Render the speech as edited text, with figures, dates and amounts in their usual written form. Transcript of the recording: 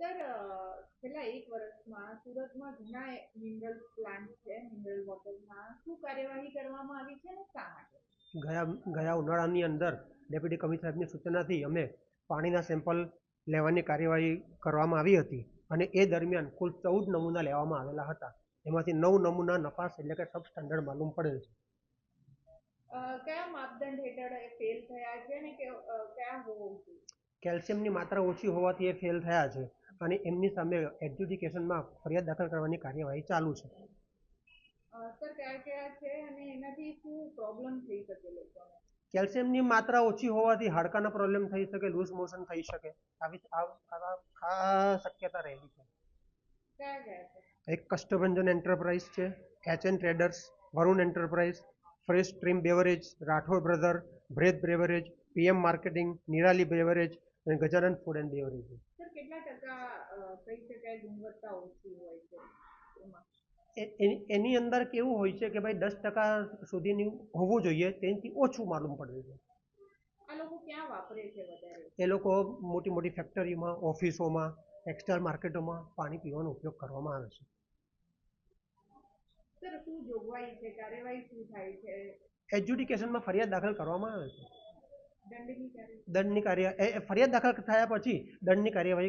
Sir, છેલ્લા 1 વર્ષમાં સુરતમાં ઘણા મિનરલ પ્લાન્ટ છે, મિનરલ વોટરના શું કાર્યવાહી કરવામાં આવી છે અને શા માટે? ગયા ઉનાળાની અંદર ડેપ્યુટી કમિશનર સાહેબની સૂચનાથી અમે પાણીના સેમ્પલ લેવાની કાર્યવાહી કરવામાં આવી હતી અને એ દરમિયાન કુલ 14 નમૂના લેવામાં આવેલા હતા. એમાંથી 9 નમૂના નપાસ એટલે કે સબ સ્ટાન્ડર્ડ માલુમ પડેલ છે. કયા માપદંડ હેઠળ એ ફેલ થયા છે અને કયા હોવું જોઈએ? કેલ્શિયમની માત્રા ઓછી હોવાથી એ ફેલ થયા છે અને એમની સામે એડજ્યુડિકેશનમાં ફરિયાદ દાખલ કરવાની કાર્યવાહી ચાલુ છે. સર, કયા કયા છે અને એનાથી શું પ્રોબ્લેમ થઈ શકે લોકોને? કેલ્શિયમની માત્રા ઓછી હોવાથી હાડકાના પ્રોબ્લેમ થઈ શકે, લૂઝ મોશન થઈ શકે, આ શક્યતા રહેલી છે. કયા કયા છે? એક કષ્ટભંજન એન્ટરપ્રાઇઝ છે, HN traders, Varun enterprise, fresh stream beverage, Rathod brother, bread beverage, PM marketing, Nirali beverage અને Gajanand food and beverage. Sir, કેટલા ટકા કહી શકાય ગુણવત્તા ઓછી હોય છે એમાં? એની અંદર કેવું હોય છે કે ભાઈ 10% સુધીની હોવું જોઈએ, તેનાથી ઓછું માલુમ પડે છે. આ લોકો ક્યાં વાપરે છે વધારે? એ લોકો મોટી મોટી ફેક્ટરીમાં, ઓફિસોમાં, ટેક્સટાઇલ માર્કેટોમાં પાણી પીવાનો ઉપયોગ કરવામાં આવે છે. સર, શું જોગવાઈ છે, કાર્યવાહી શું થાય છે? એડ્યુડિકેશનમાં ફરિયાદ દાખલ કરવામાં આવે છે. દંડની કાર્યવાહી? ફરિયાદ દાખલ થયા પછી દંડની કાર્યવાહી